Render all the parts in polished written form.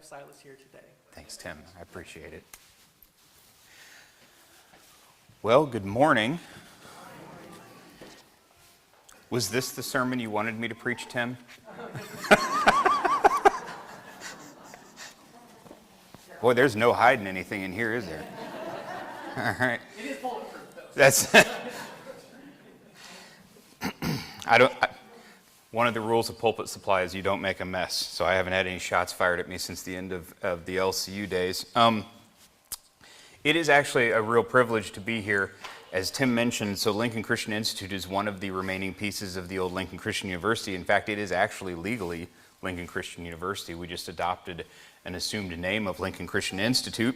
Silas here today. Thanks, Tim. I appreciate it. Well, good morning. Was this the sermon you wanted me to preach, Tim? Boy, there's no hiding anything in here, is there? All right. It is bulletproof, though. That's one of the rules of pulpit supply is you don't make a mess. So I haven't had any shots fired at me since the end of the LCU days. It is actually a real privilege to be here. As Tim mentioned, so Lincoln Christian Institute is one of the remaining pieces of the old Lincoln Christian University. In fact, it is actually legally Lincoln Christian University. We just adopted an assumed name of Lincoln Christian Institute.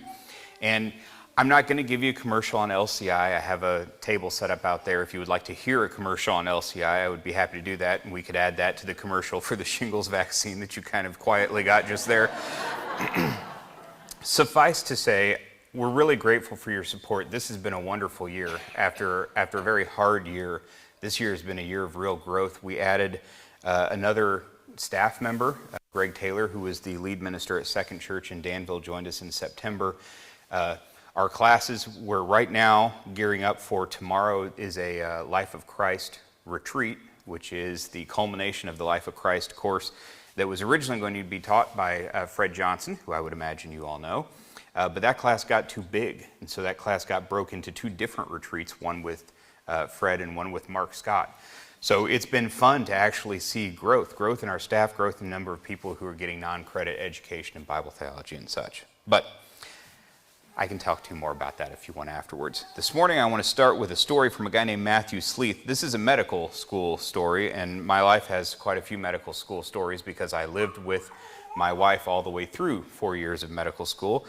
And I'm not going to give you a commercial on LCI. I have a table set up out there. If you would like to hear a commercial on LCI, I would be happy to do that, and we could add that to the commercial for the shingles vaccine that you kind of quietly got just there. Suffice to say, we're really grateful for your support. This has been a wonderful year. After a very hard year, this year has been a year of real growth. We added another staff member, Greg Taylor, who was the lead minister at Second Church in Danville, joined us in September. Our classes, we're right now gearing up for tomorrow is a Life of Christ retreat, which is the culmination of the Life of Christ course that was originally going to be taught by Fred Johnson, who I would imagine you all know. But that class got too big, and so that class got broke into two different retreats, one with Fred and one with Mark Scott. So it's been fun to actually see growth in our staff, growth in the number of people who are getting non-credit education in Bible theology and such. But I can talk to you more about that if you want afterwards. This morning I want to start with a story from a guy named Matthew Sleeth. This is a medical school story, and my life has quite a few medical school stories because I lived with my wife all the way through 4 years of medical school.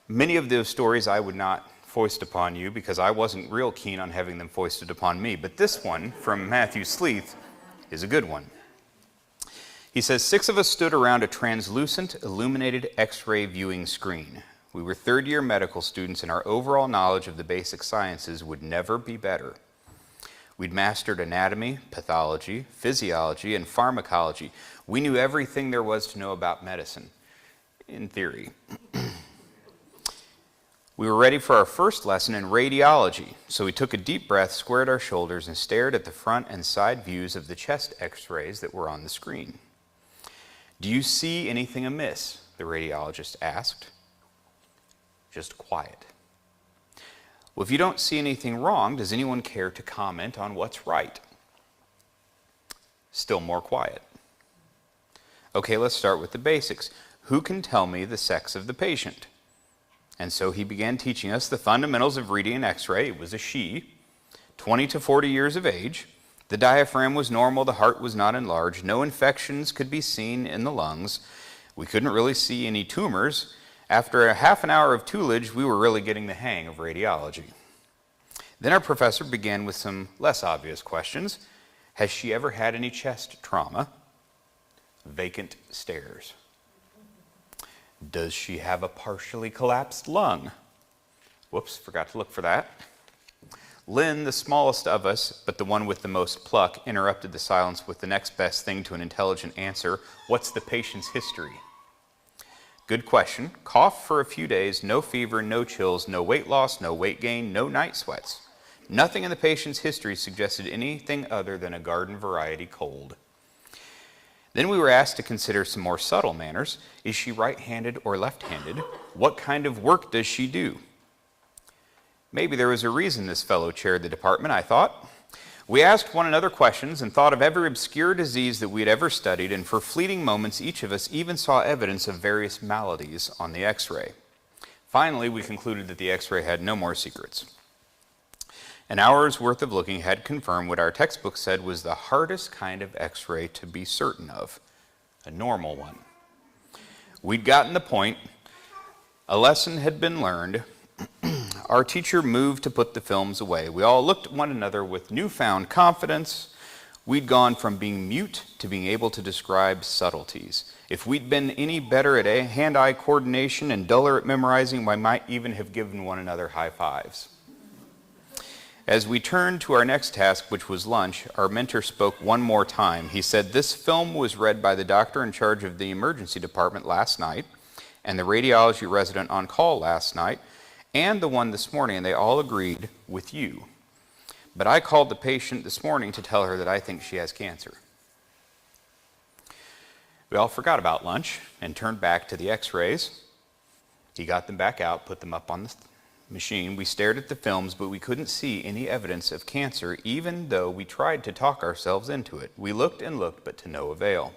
Many of those stories I would not foist upon you because I wasn't real keen on having them foisted upon me, but this one from Matthew Sleeth is a good one. He says, 6 of us stood around a translucent, illuminated X-ray viewing screen. We were third-year medical students, and our overall knowledge of the basic sciences would never be better. We'd mastered anatomy, pathology, physiology, and pharmacology. We knew everything there was to know about medicine, in theory. We were ready for our first lesson in radiology, so we took a deep breath, squared our shoulders, and stared at the front and side views of the chest X-rays that were on the screen. "Do you see anything amiss?" the radiologist asked. Just quiet. "Well, if you don't see anything wrong, does anyone care to comment on what's right?" Still more quiet. "Okay, let's start with the basics. Who can tell me the sex of the patient?" And so he began teaching us the fundamentals of reading an X-ray. It was a she, 20 to 40 years of age. The diaphragm was normal, the heart was not enlarged, no infections could be seen in the lungs. We couldn't really see any tumors. After a half an hour of tutelage, we were really getting the hang of radiology. Then our professor began with some less obvious questions. Has she ever had any chest trauma? Vacant stares. Does she have a partially collapsed lung? Whoops, forgot to look for that. Lynn, the smallest of us, but the one with the most pluck, interrupted the silence with the next best thing to an intelligent answer. What's the patient's history? Good question. Cough for a few days, no fever, no chills, no weight loss, no weight gain, no night sweats. Nothing in the patient's history suggested anything other than a garden variety cold. Then we were asked to consider some more subtle manners. Is she right-handed or left-handed? What kind of work does she do? Maybe there was a reason this fellow chaired the department, I thought. We asked one another questions and thought of every obscure disease that we had ever studied, and for fleeting moments each of us even saw evidence of various maladies on the X-ray. Finally, we concluded that the X-ray had no more secrets. An hour's worth of looking had confirmed what our textbook said was the hardest kind of X-ray to be certain of, a normal one. We'd gotten the point. A lesson had been learned. Our teacher moved to put the films away. We all looked at one another with newfound confidence. We'd gone from being mute to being able to describe subtleties. If we'd been any better at hand-eye coordination and duller at memorizing, we might even have given one another high fives. As we turned to our next task, which was lunch, our mentor spoke one more time. He said, "This film was read by the doctor in charge of the emergency department last night, and the radiology resident on call last night, and the one this morning, and they all agreed with you. But I called the patient this morning to tell her that I think she has cancer. We all forgot about lunch and turned back to the x-rays. He got them back out, put them up on the machine. We stared at the films, but we couldn't see any evidence of cancer, even though we tried to talk ourselves into it. We looked and looked, but to no avail.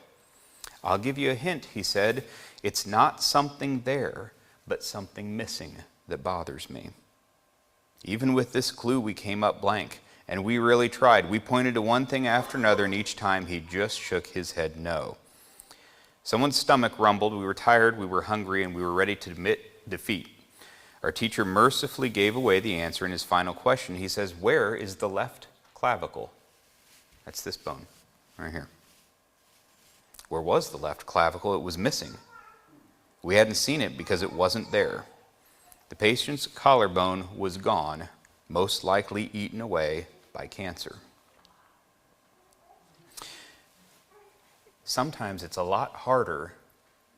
I'll give you a hint, he said. It's not something there, but something missing that bothers me. Even with this clue, we came up blank, and we really tried. We pointed to one thing after another, and each time he just shook his head no. Someone's stomach rumbled. We were tired, we were hungry, and we were ready to admit defeat. Our teacher mercifully gave away the answer in his final question. He says, "Where is the left clavicle?" That's this bone right here. Where was the left clavicle? It was missing. We hadn't seen it because it wasn't there. The patient's collarbone was gone, most likely eaten away by cancer. Sometimes it's a lot harder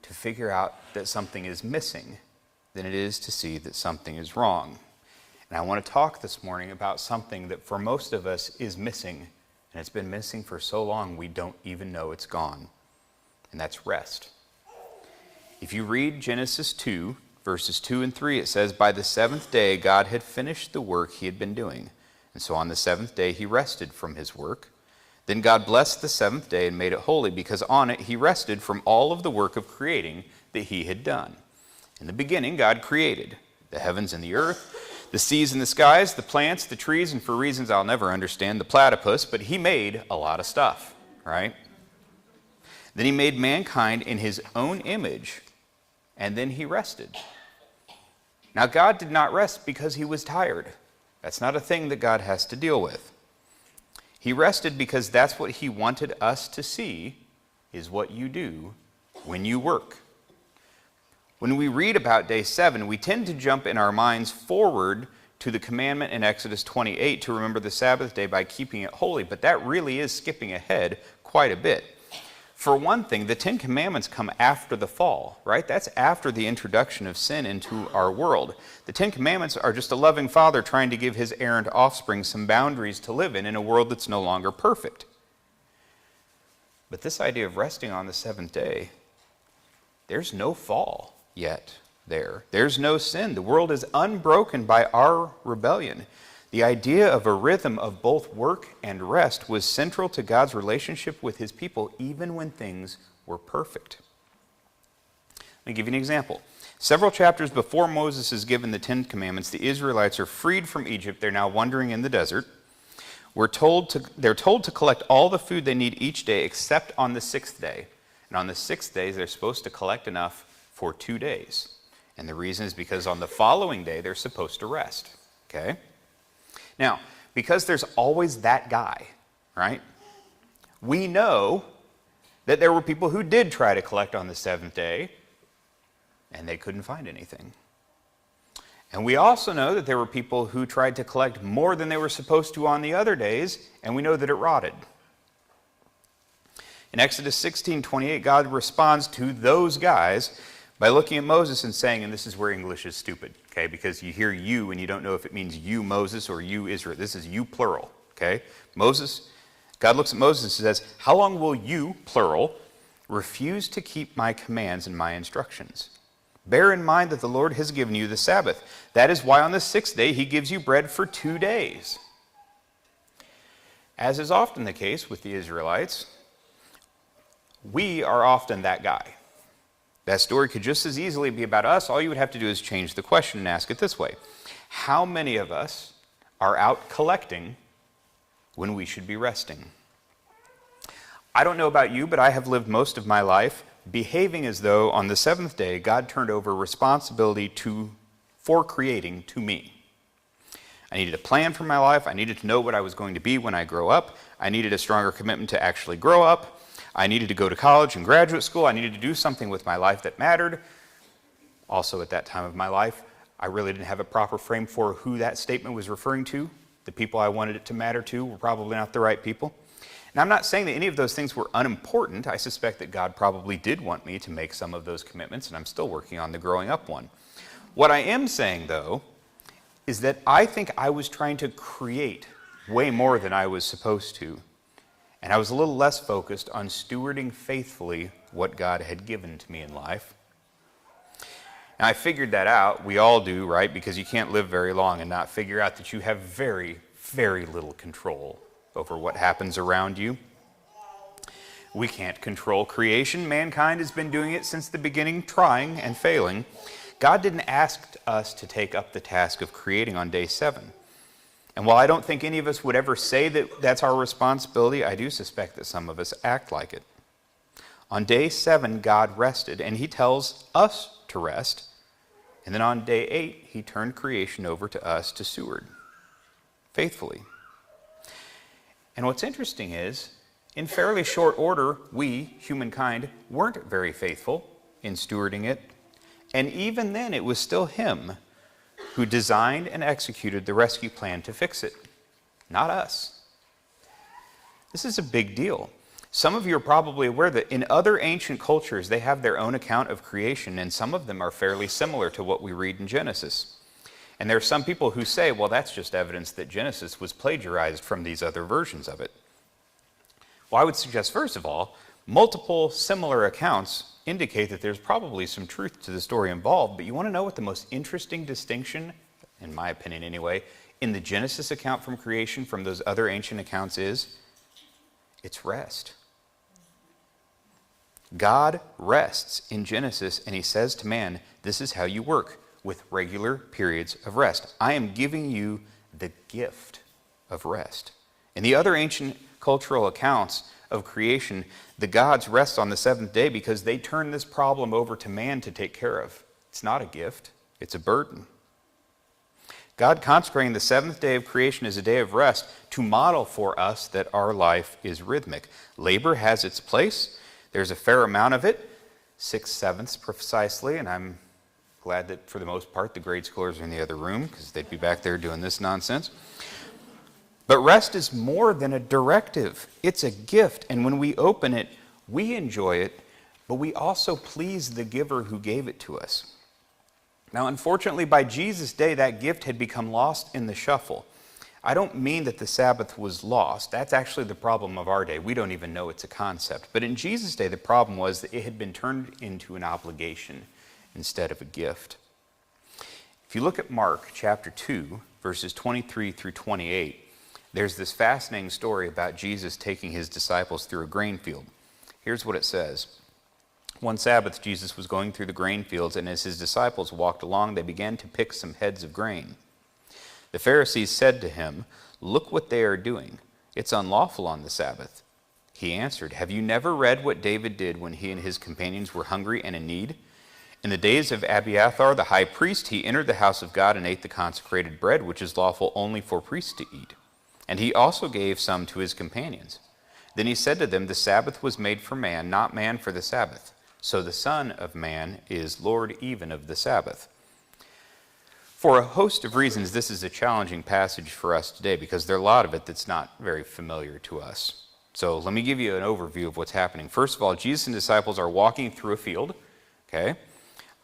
to figure out that something is missing than it is to see that something is wrong. And I want to talk this morning about something that for most of us is missing, and it's been missing for so long we don't even know it's gone, and that's rest. If you read Genesis 2, verses 2 and 3, it says, "By the seventh day God had finished the work he had been doing, and so on the seventh day he rested from his work. Then God blessed the seventh day and made it holy, because on it he rested from all of the work of creating that he had done." In the beginning, God created the heavens and the earth, the seas and the skies, the plants, the trees, and for reasons I'll never understand, the platypus, but he made a lot of stuff, right? Then he made mankind in his own image, and then he rested. Now, God did not rest because he was tired. That's not a thing that God has to deal with. He rested because that's what he wanted us to see is what you do when you work. When we read about day 7, we tend to jump in our minds forward to the commandment in Exodus 28 to remember the Sabbath day by keeping it holy, but that really is skipping ahead quite a bit. For one thing, the 10 Commandments come after the fall, right? That's after the introduction of sin into our world. The 10 Commandments are just a loving father trying to give his errant offspring some boundaries to live in a world that's no longer perfect. But this idea of resting on the seventh day, there's no fall yet there. There's no sin. The world is unbroken by our rebellion. The idea of a rhythm of both work and rest was central to God's relationship with his people, even when things were perfect. Let me give you an example. Several chapters before Moses is given the 10 Commandments, the Israelites are freed from Egypt. They're now wandering in the desert. They're told to collect all the food they need each day except on the 6th day. And on the 6th day, they're supposed to collect enough for 2 days. And the reason is because on the following day, they're supposed to rest. Okay? Now, because there's always that guy, right? We know that there were people who did try to collect on the 7th day, and they couldn't find anything. And we also know that there were people who tried to collect more than they were supposed to on the other days, and we know that it rotted. In Exodus 16:28, God responds to those guys by looking at Moses and saying, and this is where English is stupid, okay, because you hear you and you don't know if it means you, Moses, or you, Israel. This is you, plural, okay? God looks at Moses and says, "How long will you, plural, refuse to keep my commands and my instructions? Bear in mind that the Lord has given you the Sabbath. That is why on the 6th day he gives you bread for 2 days." As is often the case with the Israelites, we are often that guy. That story could just as easily be about us. All you would have to do is change the question and ask it this way. How many of us are out collecting when we should be resting? I don't know about you, but I have lived most of my life behaving as though on the 7th day God turned over responsibility for creating to me. I needed a plan for my life. I needed to know what I was going to be when I grow up. I needed a stronger commitment to actually grow up. I needed to go to college and graduate school. I needed to do something with my life that mattered. Also, at that time of my life, I really didn't have a proper frame for who that statement was referring to. The people I wanted it to matter to were probably not the right people. Now, I'm not saying that any of those things were unimportant. I suspect that God probably did want me to make some of those commitments, and I'm still working on the growing up one. What I am saying, though, is that I think I was trying to create way more than I was supposed to. And I was a little less focused on stewarding faithfully what God had given to me in life. And I figured that out. We all do, right? Because you can't live very long and not figure out that you have very, very little control over what happens around you. We can't control creation. Mankind has been doing it since the beginning, trying and failing. God didn't ask us to take up the task of creating on day 7. And while I don't think any of us would ever say that that's our responsibility, I do suspect that some of us act like it. On day 7, God rested, and he tells us to rest. And then on day 8, he turned creation over to us to steward faithfully. And what's interesting is, in fairly short order, we, humankind, weren't very faithful in stewarding it. And even then, it was still him who designed and executed the rescue plan to fix it, not us. This is a big deal. Some of you are probably aware that in other ancient cultures, they have their own account of creation, and some of them are fairly similar to what we read in Genesis. And there are some people who say, well, that's just evidence that Genesis was plagiarized from these other versions of it. Well, I would suggest, first of all, multiple similar accounts indicate that there's probably some truth to the story involved, but you want to know what the most interesting distinction, in my opinion anyway, in the Genesis account from creation from those other ancient accounts is? It's rest. God rests in Genesis, and he says to man, this is how you work, with regular periods of rest. I am giving you the gift of rest. In the other ancient cultural accounts of creation, the gods rest on the 7th day because they turn this problem over to man to take care of. It's not a gift, it's a burden. God consecrating the 7th day of creation as a day of rest to model for us that our life is rhythmic. Labor has its place. There's a fair amount of it, 6/7 precisely, and I'm glad that for the most part the grade schoolers are in the other room because they'd be back there doing this nonsense. But rest is more than a directive. It's a gift, and when we open it, we enjoy it, but we also please the giver who gave it to us. Now, unfortunately, by Jesus' day, that gift had become lost in the shuffle. I don't mean that the Sabbath was lost. That's actually the problem of our day. We don't even know it's a concept. But in Jesus' day, the problem was that it had been turned into an obligation instead of a gift. If you look at Mark chapter 2, verses 23 through 28, there's this fascinating story about Jesus taking his disciples through a grain field. Here's what it says. One Sabbath, Jesus was going through the grain fields, and as his disciples walked along, they began to pick some heads of grain. The Pharisees said to him, "Look what they are doing. It's unlawful on the Sabbath." He answered, "Have you never read what David did when he and his companions were hungry and in need? In the days of Abiathar the high priest, he entered the house of God and ate the consecrated bread, which is lawful only for priests to eat. And he also gave some to his companions. Then he said to them, the Sabbath was made for man, not man for the Sabbath. So the Son of Man is Lord even of the Sabbath." For a host of reasons, this is a challenging passage for us today because there are a lot of it that's not very familiar to us. So let me give you an overview of what's happening. First of all, Jesus and disciples are walking through a field. Okay,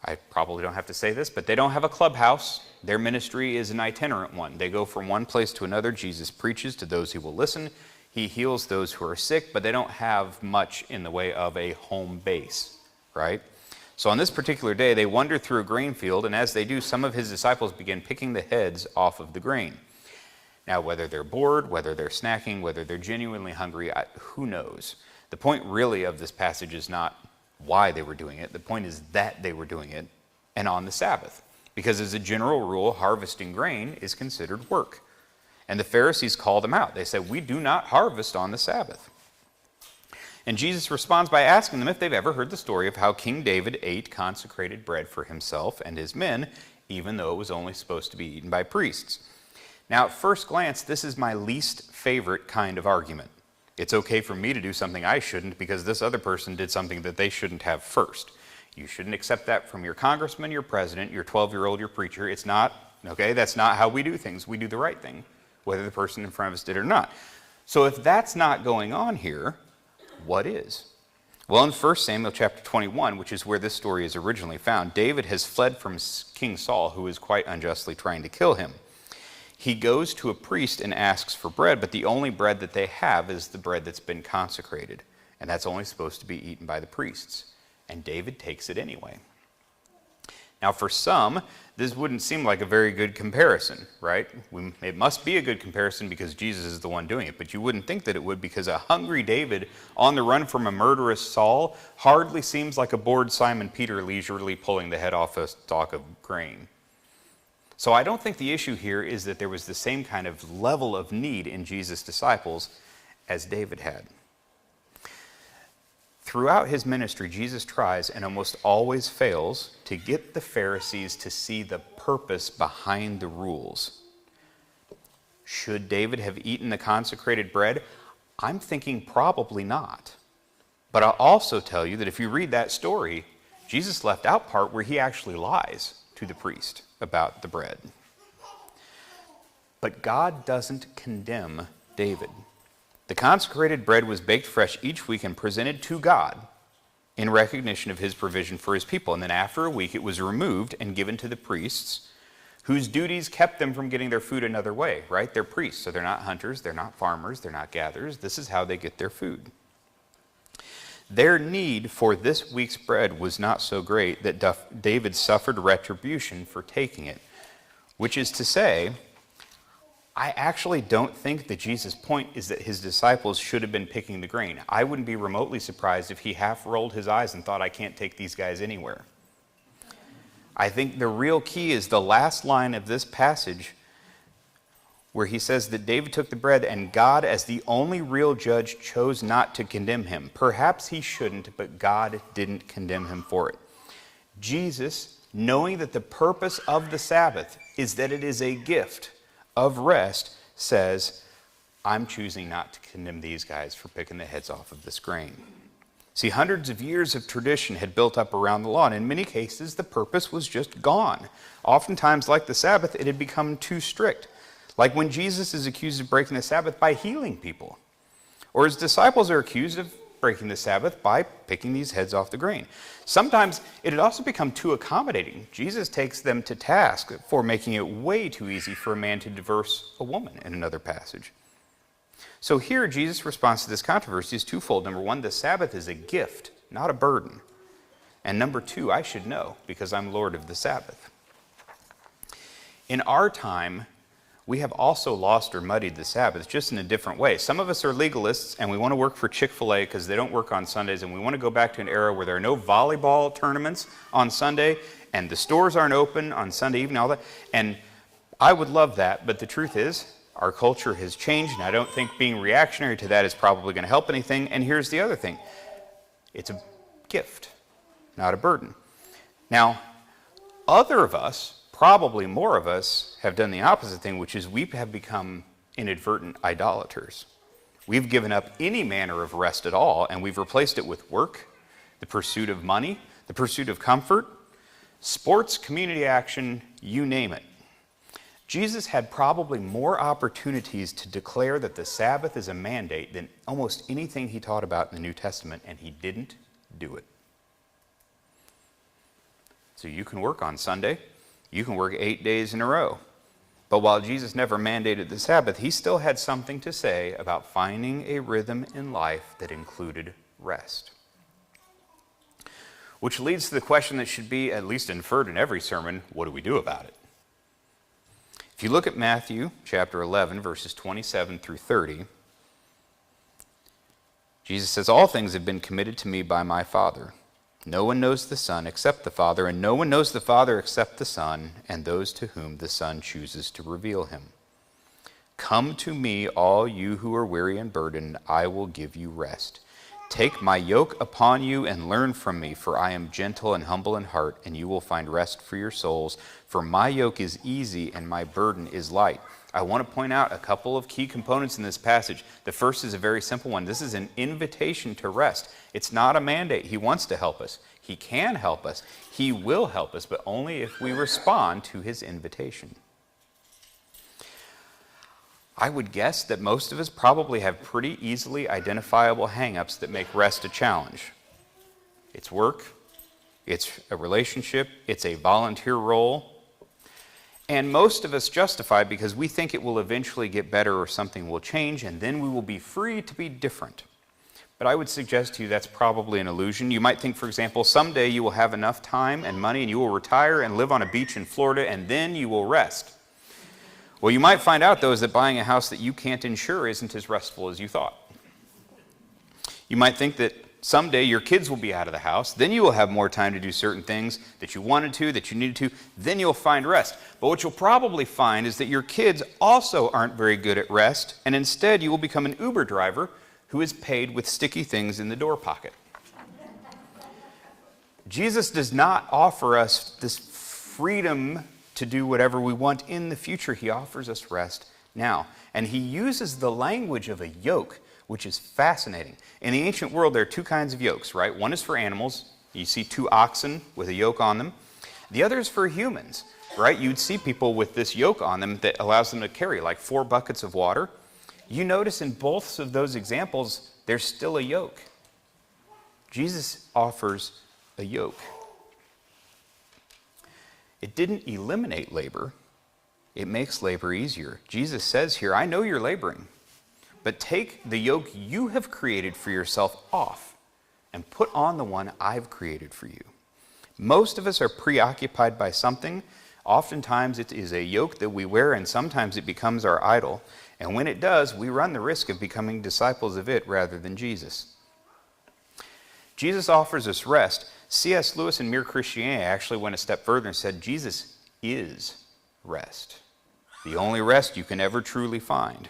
I probably don't have to say this, but they don't have a clubhouse. Their ministry is an itinerant one. They go from one place to another. Jesus preaches to those who will listen. He heals those who are sick, but they don't have much in the way of a home base, right? So on this particular day, they wander through a grain field, and as they do, some of his disciples begin picking the heads off of the grain. Now, whether they're bored, whether they're snacking, whether they're genuinely hungry, who knows? The point really of this passage is not why they were doing it. The point is that they were doing it, and on the Sabbath. Because as a general rule, harvesting grain is considered work. And the Pharisees call them out. They say, "We do not harvest on the Sabbath." And Jesus responds by asking them if they've ever heard the story of how King David ate consecrated bread for himself and his men, even though it was only supposed to be eaten by priests. Now, at first glance, this is my least favorite kind of argument. It's okay for me to do something I shouldn't because this other person did something that they shouldn't have first. You shouldn't accept that from your congressman, your president, your 12-year-old, your preacher. It's not, okay, that's not how we do things. We do the right thing, whether the person in front of us did or not. So if that's not going on here, what is? Well, in 1 Samuel chapter 21, which is where this story is originally found, David has fled from King Saul, who is quite unjustly trying to kill him. He goes to a priest and asks for bread, but the only bread that they have is the bread that's been consecrated, and that's only supposed to be eaten by the priests. And David takes it anyway. Now, for some, this wouldn't seem like a very good comparison, right? It must be a good comparison because Jesus is the one doing it, but you wouldn't think that it would, because a hungry David on the run from a murderous Saul hardly seems like a bored Simon Peter leisurely pulling the head off a stalk of grain. So I don't think the issue here is that there was the same kind of level of need in Jesus' disciples as David had. Throughout his ministry, Jesus tries and almost always fails to get the Pharisees to see the purpose behind the rules. Should David have eaten the consecrated bread? I'm thinking probably not. But I'll also tell you that if you read that story, Jesus left out part where he actually lies to the priest about the bread. But God doesn't condemn David. The consecrated bread was baked fresh each week and presented to God in recognition of his provision for his people. And then after a week, it was removed and given to the priests, whose duties kept them from getting their food another way, right? They're priests, so they're not hunters, they're not farmers, they're not gatherers. This is how they get their food. Their need for this week's bread was not so great that David suffered retribution for taking it, which is to say, I actually don't think that Jesus' point is that his disciples should have been picking the grain. I wouldn't be remotely surprised if he half rolled his eyes and thought, I can't take these guys anywhere. I think the real key is the last line of this passage where he says that David took the bread and God, as the only real judge, chose not to condemn him. Perhaps he shouldn't, but God didn't condemn him for it. Jesus, knowing that the purpose of the Sabbath is that it is a gift of rest, says, I'm choosing not to condemn these guys for picking the heads off of this grain. See, hundreds of years of tradition had built up around the law, and in many cases the purpose was just gone. Oftentimes, like the Sabbath, it had become too strict. Like when Jesus is accused of breaking the Sabbath by healing people, or his disciples are accused of breaking the Sabbath by picking these heads off the grain. Sometimes it had also become too accommodating. Jesus takes them to task for making it way too easy for a man to divorce a woman in another passage. So here, Jesus' response to this controversy is twofold. Number one, the Sabbath is a gift, not a burden. And number two, I should know, because I'm Lord of the Sabbath. In our time, we have also lost or muddied the Sabbath, just in a different way. Some of us are legalists, and we want to work for Chick-fil-A because they don't work on Sundays, and we want to go back to an era where there are no volleyball tournaments on Sunday, and the stores aren't open on Sunday evening, all that. And I would love that, but the truth is, our culture has changed, and I don't think being reactionary to that is probably going to help anything. And here's the other thing. It's a gift, not a burden. Now, other of us, probably more of us, have done the opposite thing, which is we have become inadvertent idolaters. We've given up any manner of rest at all, and we've replaced it with work, the pursuit of money, the pursuit of comfort, sports, community action, you name it. Jesus had probably more opportunities to declare that the Sabbath is a mandate than almost anything he taught about in the New Testament, and he didn't do it. So you can work on Sunday. You can work 8 days in a row. But while Jesus never mandated the Sabbath, he still had something to say about finding a rhythm in life that included rest. Which leads to the question that should be at least inferred in every sermon, what do we do about it? If you look at Matthew chapter 11, verses 27 through 30, Jesus says, all things have been committed to me by my Father. No one knows the Son except the Father, and no one knows the Father except the Son, and those to whom the Son chooses to reveal him. Come to me, all you who are weary and burdened, I will give you rest. Take my yoke upon you and learn from me, for I am gentle and humble in heart, and you will find rest for your souls. For my yoke is easy and my burden is light. I want to point out a couple of key components in this passage. The first is a very simple one. This is an invitation to rest. It's not a mandate. He wants to help us. He can help us. He will help us, but only if we respond to his invitation. I would guess that most of us probably have pretty easily identifiable hang-ups that make rest a challenge. It's work, it's a relationship, it's a volunteer role, and most of us justify because we think it will eventually get better or something will change, and then we will be free to be different. But I would suggest to you that's probably an illusion. You might think, for example, someday you will have enough time and money and you will retire and live on a beach in Florida, and then you will rest. Well, you might find out, though, is that buying a house that you can't insure isn't as restful as you thought. You might think that someday your kids will be out of the house, then you will have more time to do certain things that you wanted to, that you needed to, then you'll find rest. But what you'll probably find is that your kids also aren't very good at rest, and instead you will become an Uber driver who is paid with sticky things in the door pocket. Jesus does not offer us this freedom to do whatever we want in the future. He offers us rest now. And he uses the language of a yoke, which is fascinating. In the ancient world, there are two kinds of yokes, right? One is for animals. You see two oxen with a yoke on them. The other is for humans, right? You'd see people with this yoke on them that allows them to carry like 4 buckets of water. You notice in both of those examples, there's still a yoke. Jesus offers a yoke. It didn't eliminate labor. It makes labor easier. Jesus says here, I know you're laboring, but take the yoke you have created for yourself off and put on the one I've created for you. Most of us are preoccupied by something. Oftentimes it is a yoke that we wear, and sometimes it becomes our idol. And when it does, we run the risk of becoming disciples of it rather than Jesus. Jesus offers us rest. C.S. Lewis in Mere Christianity actually went a step further and said, Jesus is rest, the only rest you can ever truly find.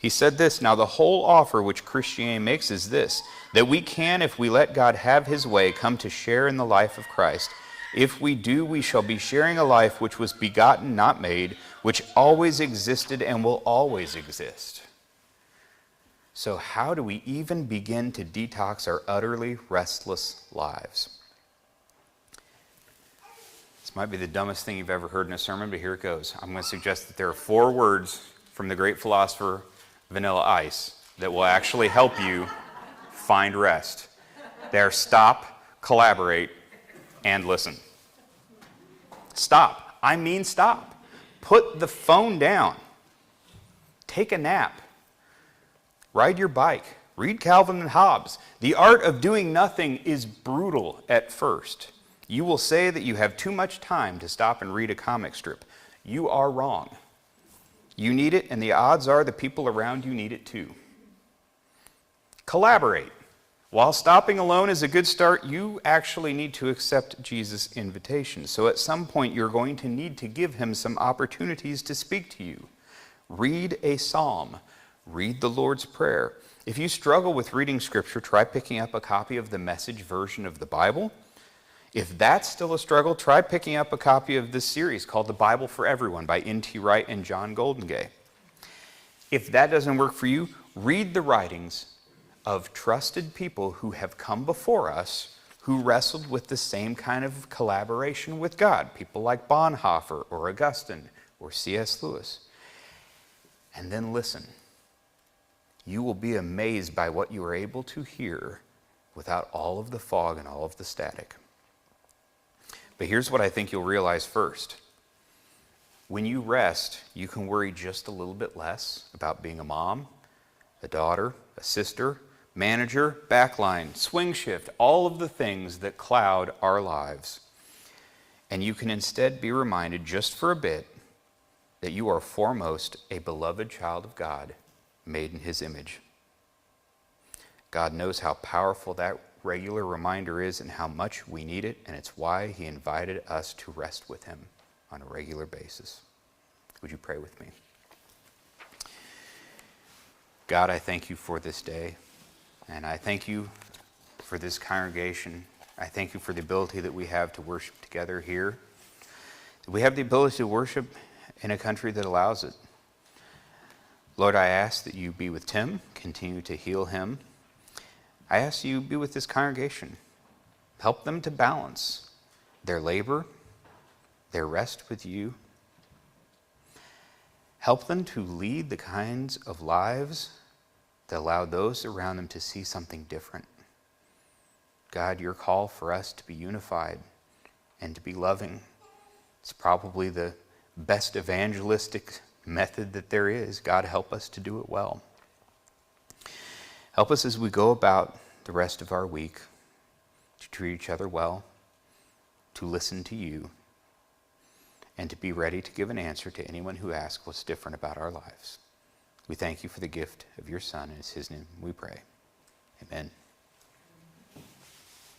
He said this, now the whole offer which Christianity makes is this, that we can, if we let God have his way, come to share in the life of Christ. If we do, we shall be sharing a life which was begotten, not made, which always existed and will always exist. So how do we even begin to detox our utterly restless lives? This might be the dumbest thing you've ever heard in a sermon, but here it goes. I'm going to suggest that there are 4 words from the great philosopher Vanilla Ice that will actually help you find rest. They're stop, collaborate, and listen. Stop. I mean stop. Put the phone down. Take a nap. Ride your bike. Read Calvin and Hobbes. The art of doing nothing is brutal at first. You will say that you have too much time to stop and read a comic strip. You are wrong. You need it, and the odds are the people around you need it too. Collaborate. While stopping alone is a good start, you actually need to accept Jesus' invitation. So at some point, you're going to need to give him some opportunities to speak to you. Read a psalm. Read the Lord's Prayer. If you struggle with reading Scripture, try picking up a copy of the Message version of the Bible. If that's still a struggle, try picking up a copy of this series called The Bible for Everyone by N.T. Wright and John Goldengay. If that doesn't work for you, read the writings of trusted people who have come before us who wrestled with the same kind of collaboration with God, people like Bonhoeffer or Augustine or C.S. Lewis. And then listen. You will be amazed by what you are able to hear without all of the fog and all of the static. But here's what I think you'll realize first. When you rest, you can worry just a little bit less about being a mom, a daughter, a sister, manager, backline, swing shift, all of the things that cloud our lives. And you can instead be reminded just for a bit that you are foremost a beloved child of God, made in his image. God knows how powerful that regular reminder is and how much we need it, and it's why he invited us to rest with him on a regular basis. Would you pray with me? God, I thank you for this day, and I thank you for this congregation. I thank you for the ability that we have to worship together here. We have the ability to worship in a country that allows it. Lord, I ask that you be with Tim, continue to heal him. I ask you be with this congregation. Help them to balance their labor, their rest with you. Help them to lead the kinds of lives that allow those around them to see something different. God, your call for us to be unified and to be loving, it's probably the best evangelistic method that there is. God, help us to do it well. Help us as we go about the rest of our week to treat each other well, to listen to you, and to be ready to give an answer to anyone who asks what's different about our lives. We thank you for the gift of your Son, and it's his name we pray. Amen.